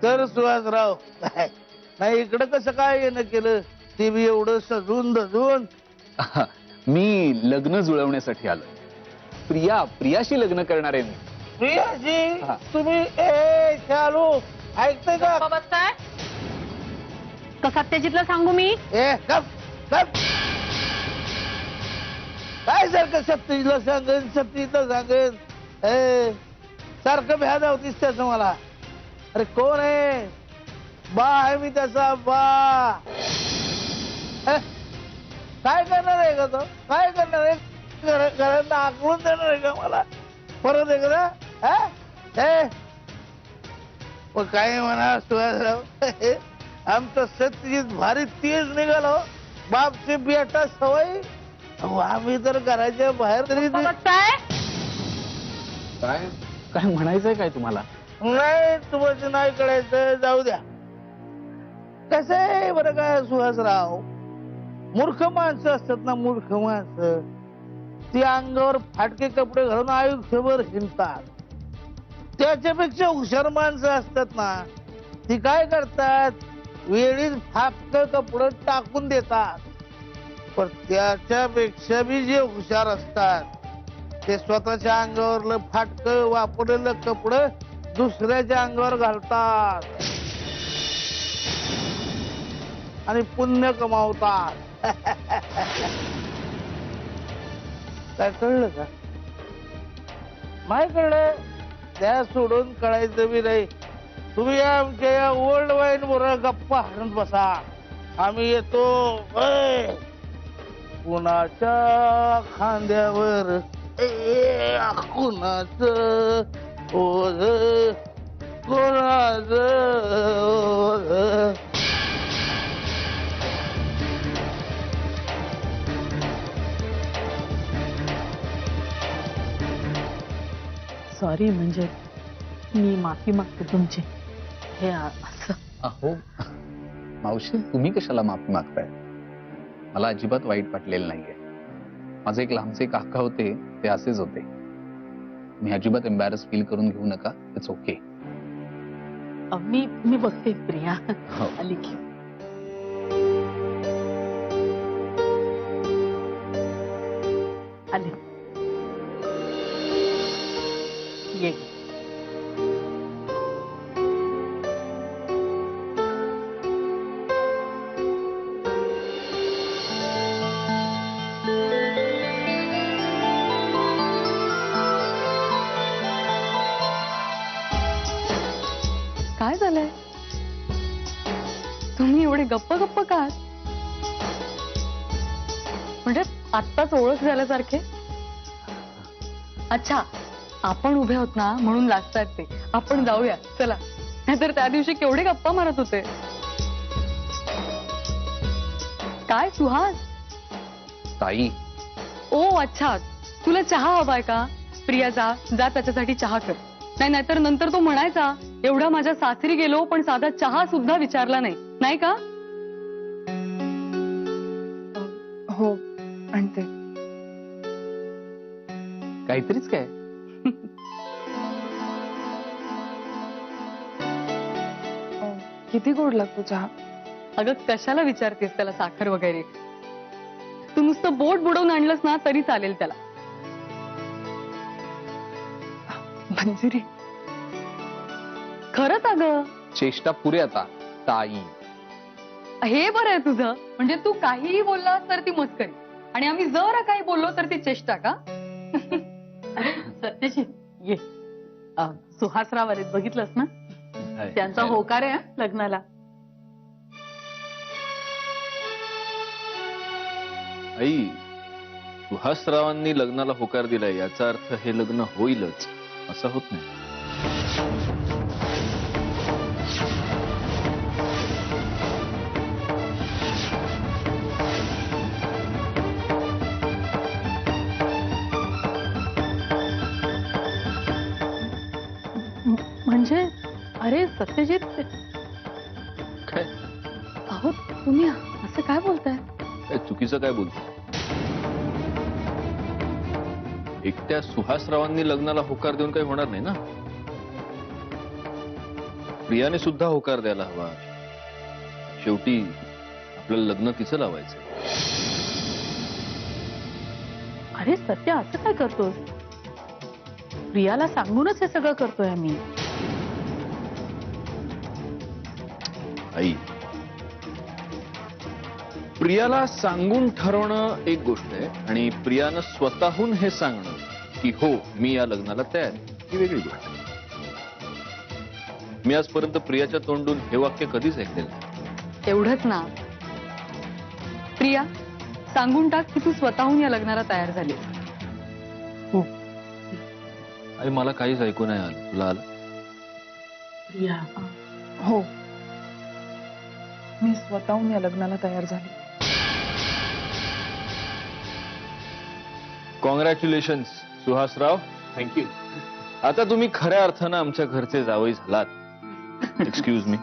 तर सुहासराव नाही इकडं कसं काय येणं केलं ते बी एवढं सजून धजून. मी लग्न जुळवण्यासाठी आलोय. प्रियाशी लग्न करणार आहे मी. प्रियाजी हा. तुम्ही चालू ऐकतय का? बसताय का सत्यजितला सांगू मी? गप गप. काय सारखं सप्तीला सांगेन सप्तीला सांगेन सारखं भ्या होतीस त्याचं मला. अरे कोण आहे? बा आहे मी त्याचा बा. काय करणार आहे का तो? काय करणार आहे? घरांना आकलून देणार आहे का मला परत एकदा? मग काय म्हणा सुहासराव आमचं सत्यजित भारी तेज निघालो. बापचे बेटा सवय आम्ही तर घराच्या बाहेर तरी बसताय काय काय म्हणायचंय काय तुम्हाला? नाही तुम्हाला नाही कळायचं जाऊ द्या. कसं आहे बरं का सुहासराव मूर्ख माणसं असतात ना मूर्ख माणसं ती अंगावर फाटके कपडे घालून आयुष्यभर हिंडतात. त्याच्यापेक्षा हुशार माणसं असतात ना ती काय करतात वेळीच फाटक कपडे टाकून देतात. पण त्याच्यापेक्षा बी जे हुशार असतात ते स्वतःच्या अंगावरलं फाटक वापरलेलं कपडं दुसऱ्याच्या अंगावर घालतात आणि पुण्य कमावतात. काय कळलं का? नाही कळलं त्या सोडून कळायचं बी नाही. तुम्ही आमच्या या ओल्ड वाईन बरोबर गप्पा हाणत बसा. आम्ही येतो. कुणाच्या खांद्यावर कुणाचं ओझ कोणाचं ओझ. सॉरी म्हणजे मी माफी मागते तुमची. हे असं अहो मावशी तुम्ही कशाला माफी मागताय? मला अजिबात वाईट वाटलेलं नाहीये. माझे एक लहानसे काका होते ते असेच होते. मी अजिबात एम्बॅरस फील करून घेऊ नका. It's okay. मी बघते प्रिया हो. आली की. आले ये. काय झालंय? तुम्ही एवढे गप्प गप्प का? म्हणजे आत्ताच ओळख झाल्यासारखे? अच्छा आपण उभे आहोत ना म्हणून लागतात ते. आपण जाऊया चला. नाहीतर त्या दिवशी केवढे गप्पा मारत होते. काय सुहास? ताई ओ अच्छा तुला चहा हवाय का? प्रिया जा त्याच्यासाठी चहा कर. नाहीतर नंतर तो म्हणायचा एवढा माझ्या सासरी गेलो पण साधा चहा सुद्धा विचारला नाही. नाही का? हो आणते. काहीतरीच काय? किती गोड लागतो चहा? अगं कशाला विचारतेस त्याला साखर वगैरे? तू नुसतं बोट बुडवून आणलंस ना तरी चालेल त्याला. मंजिरी खरंच अगं चेष्टा पुरे आता ताई. हे बरं आहे तुझं. म्हणजे तू काहीही बोललास तर ती मस्करी आणि आम्ही जरा काही बोललो तर ती चेष्टा का? सत्यजित ये. सुहासराव आलेत बघितलंस ना? त्यांचा होकार आहे लग्नाला. आई सुहासरावांनी लग्नाला होकार दिलाय याचा अर्थ हे लग्न होईलच असं होत नाही. म्हणजे अरे सत्यजित काय अहो तुम्ही असं काय बोलताय? काय चुकीचं काय बोलतो? एकट्या सुहासरावांनी लग्नाला होकार देऊन काही होणार नाही ना. प्रियाने सुद्धा होकार द्यायला हवा. शेवटी आपल्याला लग्न तिचं लावायचं. अरे सत्या, असं काय करतोस? प्रियाला सांगूनच हे सगळं करतोय आम्ही. आई, प्रियाला सांगून ठरवणं एक गोष्ट आहे आणि प्रियानं स्वतःहून हे सांगणं की हो मी या लग्नाला तयार आहे, ही वेगळी गोष्ट आहे. मी आजपर्यंत प्रियाच्या तोंडून हे वाक्य कधीच ऐकलेलं नाही. एवढंच ना. प्रिया, सांगून टाक की तू स्वतःहून या लग्नाला तयार झाली. आई, मला काहीच ऐकू नाही आलं. तुला आलं? हो, मी स्वतःहून या लग्नाला तयार झाले. कॉंग्रॅच्युलेशन्स सुहासराव. थँक्यू. आता तुम्ही खऱ्या अर्थानं आमच्या घरचे जावई झालात. Excuse me.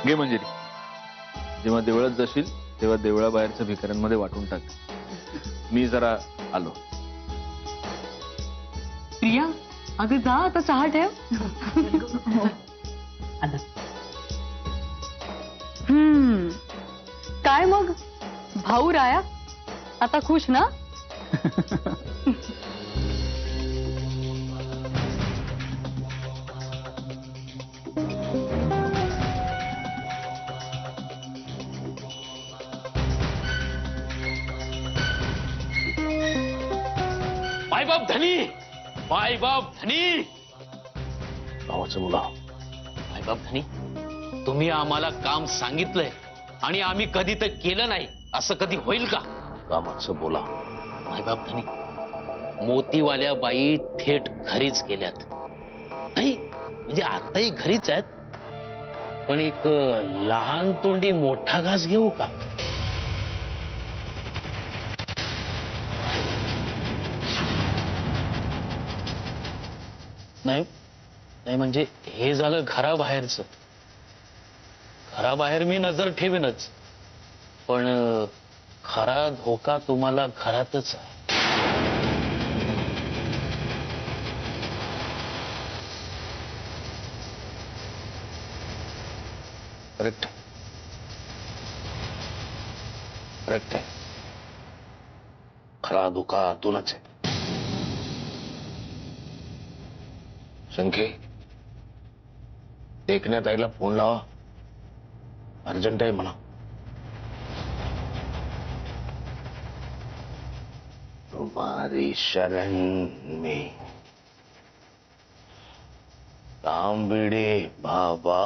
घे मंजिरी. जेव्हा देवळात जाशील तेव्हा देवळाबाहेरच्या भिकाऱ्यांमध्ये वाटून टाक. मी जरा आलो. प्रिया, अगं जा आता, चहा ठेव. काय मग भाऊ राया, आता खुश ना? मायबाप धनी, मायबाप धनी. भावाचं मुला, मायबाप धनी, तुम्ही आम्हाला काम सांगितलंय आणि आम्ही कधी तर केलं नाही, असं कधी होईल का? कामाचं बोला. मायबाप धनी, मोतीवाल्या बाई थेट घरीच गेल्यात. नाही म्हणजे आताही घरीच आहेत, पण एक लहान तोंडी मोठा घास घेऊ का? नाही नाही म्हणजे हे झालं घराबाहेरचं. घराबाहेर मी नजर ठेवीनच, पण खरा धोका तुम्हाला घरातच आहे. करेक्ट करेक्ट आहे. खरा धोका आतूनच आहे. संख्ये, देखण्यात आईला फोन लावा, अर्जंट आहे म्हणा. तुम्हारी शरण में तांबड़े बाबा,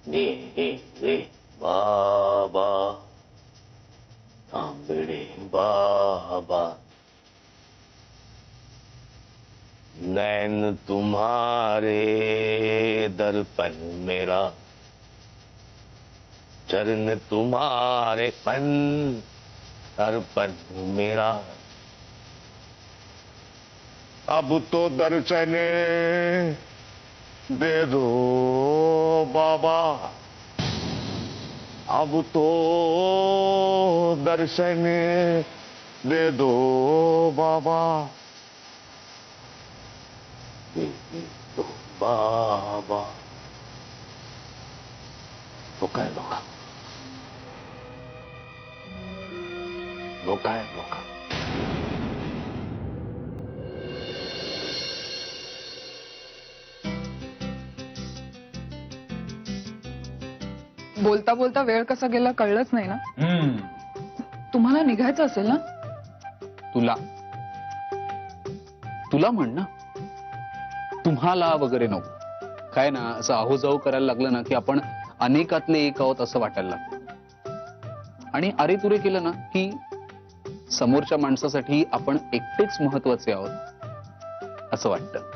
रे बाबा, तांबड़े बाबा. नैन तुम्हारे दर्पण मेरा, चरण तुम्हारे पन दर्पण मेरा. अब तो दर्शन दे दो बाबा, अब तो दर्शन दे दो बाबा. तो बाबा धोका है, धोका धोका है, धोका. बोलता बोलता वेळ कसा गेला कळलंच नाही ना. तुम्हाला निघायचं असेल ना? तुला तुला म्हण ना, तुम्हाला वगैरे नको. काय ना, असं आहोजाऊ करायला लागलं ना की आपण अनेकातले एक आहोत असं वाटायला लागतं. आणि अरे तुरे केलं ना की समोरच्या माणसासाठी आपण एकटेच महत्वाचे आहोत असं वाटतं.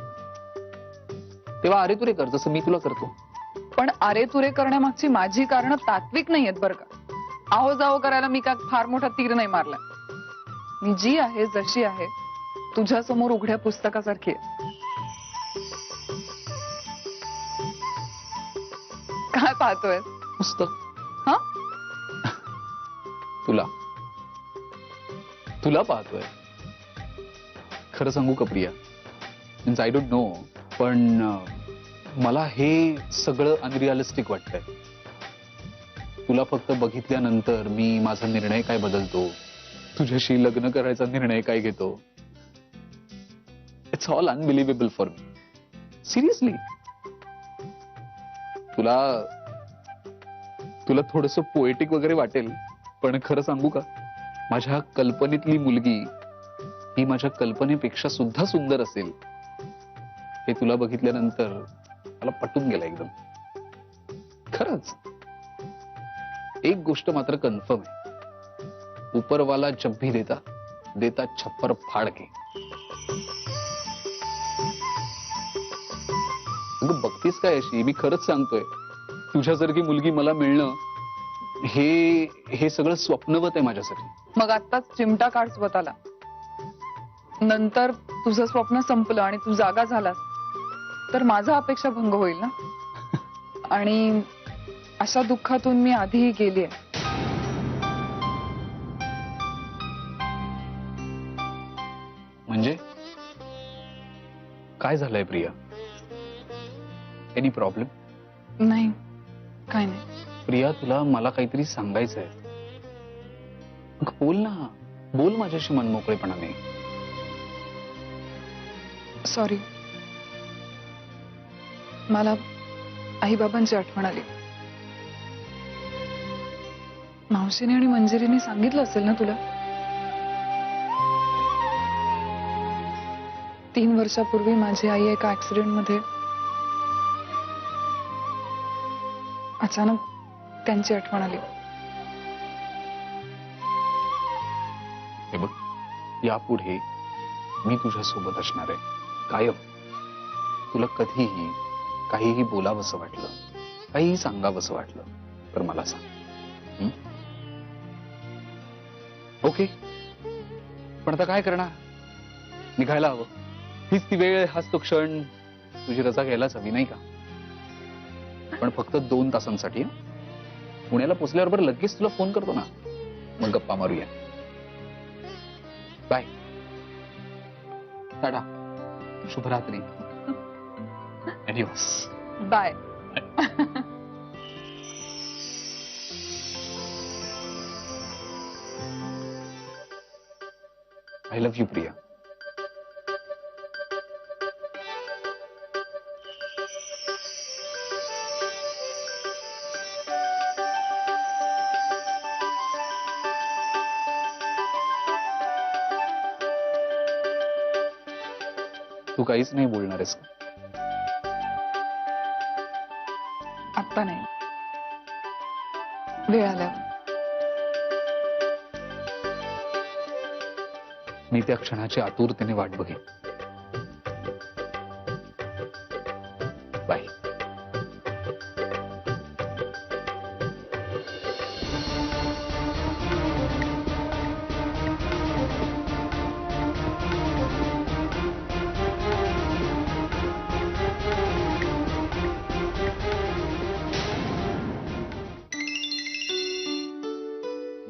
तेव्हा अरे तुरे कर, जसं मी तुला करतो. पण अरे तुरे करण्यामागची माझी कारण तात्विक नाही आहेत बरं का. आहो जाओ करायला मी काय फार मोठा तीर नाही मारला. मी जी आहे जशी आहे तुझ्या समोर उघड्या पुस्तकासारखी आहे. काय पाहतोय? पुस्तक. हा, तुला तुला पाहतोय. खरं सांगू का Priya, means I don't know, पण मला हे सगळं अनरिअलिस्टिक वाटतंय. तुला फक्त बघितल्यानंतर मी माझा निर्णय काय बदलतो, तुझ्याशी लग्न करायचा निर्णय काय घेतो. It's all unbelievable for me. Seriously. तुला तुला थोडस पोएटिक वगैरे वाटेल, पण खरं सांगू का, माझ्या कल्पनेतली मुलगी ही माझ्या कल्पनेपेक्षा सुद्धा सुंदर असेल हे तुला बघितल्यानंतर मला पटून गेलं एकदम. खरंच. एक गोष्ट मात्र कन्फर्म आहे, ऊपरवाला जब भी देता देता छप्पर फाड़ के. अगं बघतीस काय अशी, मी खरंच सांगतोय, तुझ्यासारखी मुलगी मला मिळणं हे सगळं स्वप्नवत आहे माझ्यासाठी. मग आत्ताच चिमटा काढ स्वतःला. नंतर तुझं स्वप्न संपलं आणि तू जागा झालास तर माझा अपेक्षा भंग होईल ना. आणि अशा दुःखातून मी आधीही गेलीये. म्हणजे काय झालंय प्रिया? Any problem? नाही, काय नाही. प्रिया, तुला मला काहीतरी सांगायचंय. बोल ना, बोल माझ्याशी मनमोकळेपणाने. सॉरी, मला आईबाबांची आठवण आली. मावशीने आणि मंजिरीने सांगितलं असेल ना तुला. 3 वर्षापूर्वी माझी आई एका ऍक्सिडेंट मध्ये अचानक त्यांची आठवण आली. हे बघ, यापुढे मी तुझ्या सोबत असणार आहे कायम. तुला कधीही काहीही बोलावंसं वाटलं, काहीही सांगावंसं वाटलं तर मला सांग. ओके? पण आता काय करणार, निघायला हवं. हीच ती वेळ, हाच तो क्षण. तुझी रजा घ्यायलाच हवी नाही का? पण फक्त 2 तासांसाठी. पुण्याला पोचल्याबरोबर लगेच तुला फोन करतो ना, मग गप्पा मारूया. बाय. टाटा. शुभरात्री. Adios. Bye. I love you, Priya. तू काहीच नाही बोलणार आहेस का? आत्ता नाही, वेळ आल्यावर. मी त्या क्षणाची आतुरतेने वाट बघेन. बाय.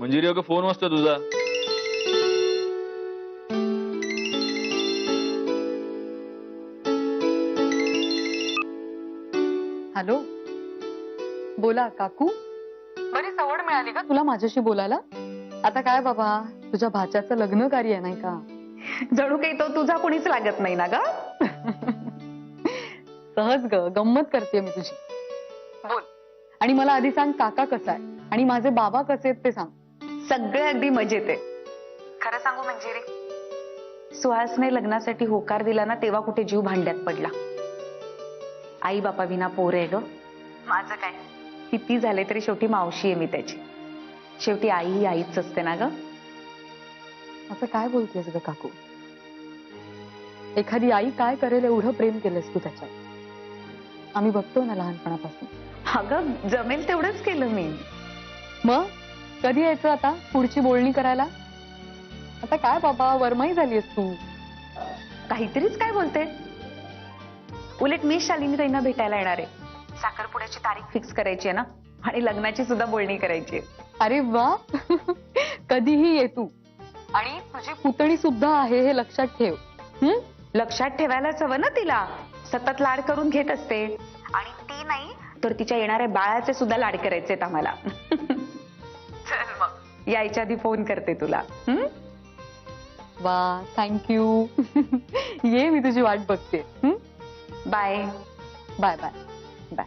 मंजिरी अगं, फोन वाजतो तुझा. हॅलो, बोला काकू. बरी सवड मिळाली का तुला माझ्याशी बोलायला? आता काय बाबा, तुझ्या भाच्याचं लग्न कार्य आहे नाही का? जणू काही तो तुझा कोणीच लागत नाही ना ग. सहज ग, गंमत करते मी तुझी. बोल. आणि मला आधी सांग, काका कसा आहे आणि माझे बाबा कसे आहेत ते सांग. सगळे अगदी मजेत आहे. खरं सांगू मंजिरी, सुहासने लग्नासाठी होकार दिला ना, तेव्हा कुठे जीव भांड्यात पडला. आई बापा विना पोर आहे ग. माझं काय, किती झाले तरी शेवटी मावशी आहे मी त्याची. शेवटी आई ही आईच असते ना ग. असं काय बोलतेस ग काकू? एखादी आई काय करेल एवढं प्रेम केलंस तू त्याच्यात. आम्ही बघतो ना लहानपणापासून. अगं जमेल तेवढंच केलं मी. मग कधी यायचं आता पुढची बोलणी करायला? आता काय बाबा, वरमाई झालीस तू. काहीतरीच काय बोलते. उलट मी शालिनी ताईंना भेटायला येणार आहे. साखरपुड्याची तारीख फिक्स करायची आहे ना, आणि लग्नाची सुद्धा बोलणी करायची आहे. अरे वा. कधीही ये तू. आणि तुझी पुतणी सुद्धा आहे हे लक्षात ठेव. लक्षात ठेवायलाच हवं ना तिला. सतत लाड करून घेत असते आणि ती नाही तर तिच्या येणाऱ्या बाळाचे सुद्धा लाड करायचेत आम्हाला. चल मग यायच्या आधी फोन करते तुला. वा थँक्यू. ये मी तुझी वाट बघते. बाय. Bye bye bye.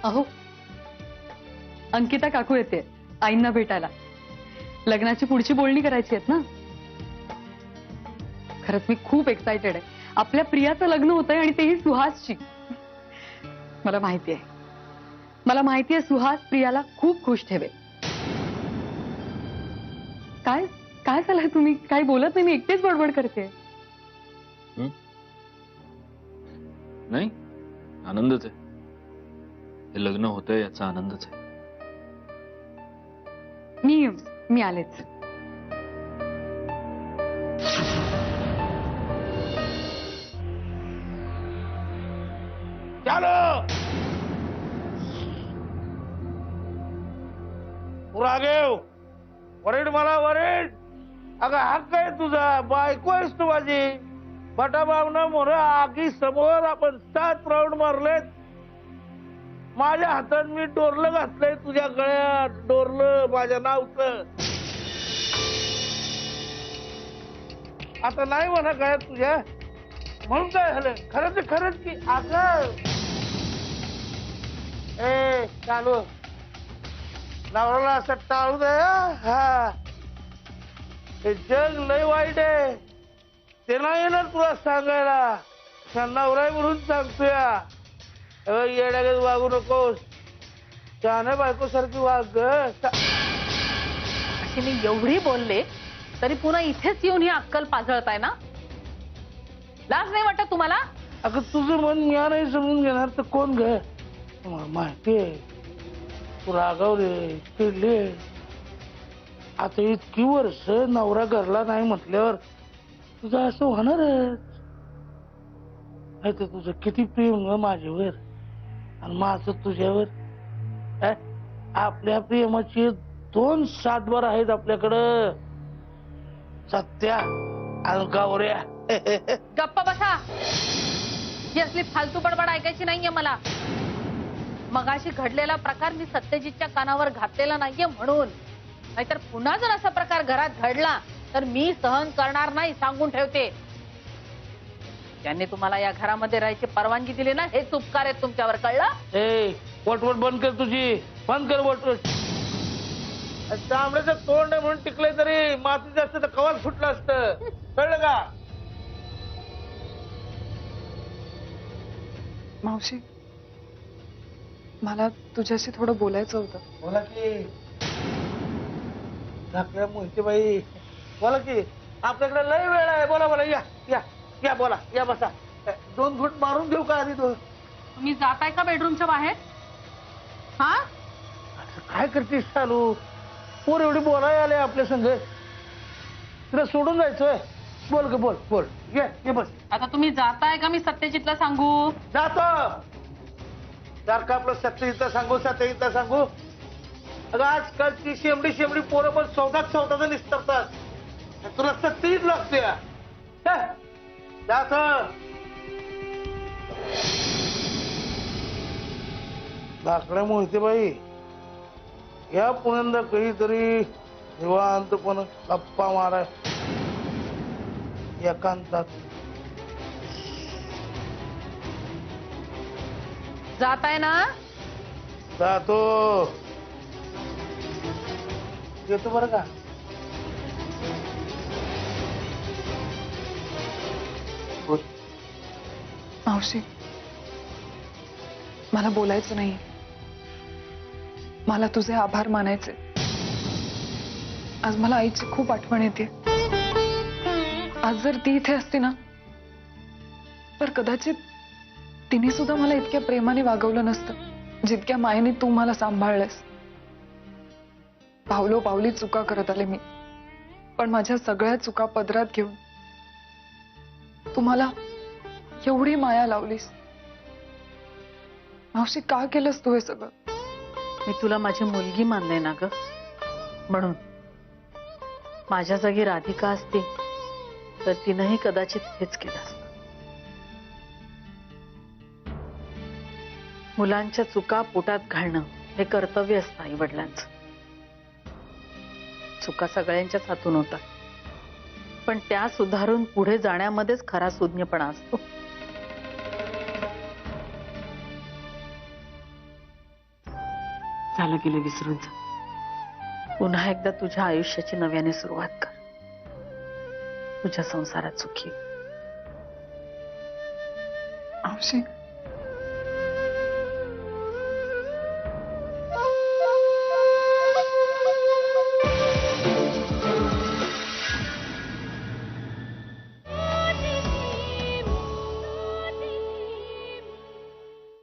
अहो अंकिता काकू येते आईंना भेटायला. लग्नाची पुढची बोलणी करायची आहेत ना. खरंच मी खूप एक्साइटेड आहे. आपल्या प्रियाचं लग्न होतंय आणि तेही सुहासची. मला माहितीये सुहास प्रियाला खूप खुश ठेवेल. काय काय झालंय तुम्ही काही बोलत नाही. मी एकटेच बडबड करते. नाही, आनंदच आहे. हे लग्न होतंय याचा आनंदच आहे. मी आलेच. चालो रागेव वरीड मला वरीड. अगं हक्क आहे तुझा. बायको आहेस तू माझी. बटाबावनं मोर आगी समोर आपण 7 राऊंड मारलेत. माझ्या हातात मी डोरलं घातलंय तुझ्या गळ्यात. डोरलं माझ्या नावचं. आता नाही म्हणा काय तुझ्या म्हणून काय झालं. खरंच की अगं ए चालू नवऱ्याला असं टाळू दे. हा हे जग लय वाईट आहे. ते नाही येणार तुला सांगायला. नवरा म्हणून सांगतोय. येड्यागत वागू नकोस. शहाण्या बायको सारखी वाग. अशी मी एवढी बोलले तरी पुन्हा इथेच येऊन ही अक्कल पाजळताय ना. लाज नाही वाटत तुम्हाला. अगं तुझं मन म्या नाही समजून घेणार तर कोण ग. माहितीये तू रागावले चिडले. आता इतकी वर्ष नवरा घरला नाही म्हटल्यावर तुझं असं होणारच. नाही तर तुझं किती प्रेम ग माझ्यावर आणि माझं तुझ्यावर. आपल्या प्रेमाची 2 सातबार आहेत आपल्याकडं. सत्या आणि गावऱ्या. गप्पा बसा. ही असली फालतू बडबड ऐकायची नाहीये मला. मगाशी घडलेला प्रकार मी सत्यजितच्या कानावर घातलेला नाहीये म्हणून. नाहीतर पुन्हा जर असा प्रकार घरात घडला तर मी सहन करणार नाही सांगून ठेवते. ज्यांनी तुम्हाला या घरामध्ये राहायची परवानगी दिली ना हेच उपकार आहेत तुमच्यावर. कळलं. ए वटवट बंद कर तुझी. बंद कर वटवट. तांबड्याचं तोंड आहे म्हणून टिकलंय तरी मातीचं असतं तर कवाच फुटलं असतं. कळलं का. मावशी मला तुझ्याशी थोडं बोलायचं होतं. बोला की आपल्या मोहितेबाई. बोला की आपल्याकडे लय वेळ आहे. बोला बोला. या या या बोला. या बसा. 2 घुट मारून घेऊ का आधी. तुम्ही जाताय का बेडरूमच्या बाहेर. हा काय करतेस चालू. पोर एवढी बोलायला आले आपल्या संघ. तुला सोडून जायचंय. बोल ग बोल बोल. ये बस. आता तुम्ही जाताय का मी सत्यजितला सांगू. जातो. सारखं आपलं सत्यजितला सांगू. अगं आजकालची शेमडी पोरं पण सौदाचं निस्तरतात. तुला सत्यजित लागतोय. जात धाकड्या मोहितेबाई. या पुण्यांदा कधीतरी निवांतपणे गप्पा माराय एकांतात. जाताय ना. जातो. येतो बरं का. मावशी मला बोलायचं नाही. मला तुझे आभार मानायचे. आज मला आईची खूप आठवण येते. आज जर ती इथे असती ना तर कदाचित तिने सुद्धा मला इतक्या प्रेमाने वागवलं नसतं जितक्या मायेने तू मला सांभाळलंस. पावली चुका करत आले मी. पण माझ्या सगळ्या चुका पदरात घेऊन तू मला एवढी माया लावलीस. मावशी का केलंस तू हे सगळं? मी तुला माझी मुलगी मानले ना ग, म्हणून. माझ्या जागी राधिका असती तर तिनंही कदाचित हेच केलं असतं. मुलांच्या चुका पोटात घालणं हे कर्तव्य असतं आई वडिलांचं. चुका सगळ्यांच्याच हातून होतात, पण त्या सुधारून पुढे जाण्यामध्येच खरा सुज्ञपणा असतो. झालं गेलं विसरून जा. पुन्हा एकदा तुझ्या आयुष्याची नव्याने सुरुवात कर. तुझ्या संसारात सुखी. मावशी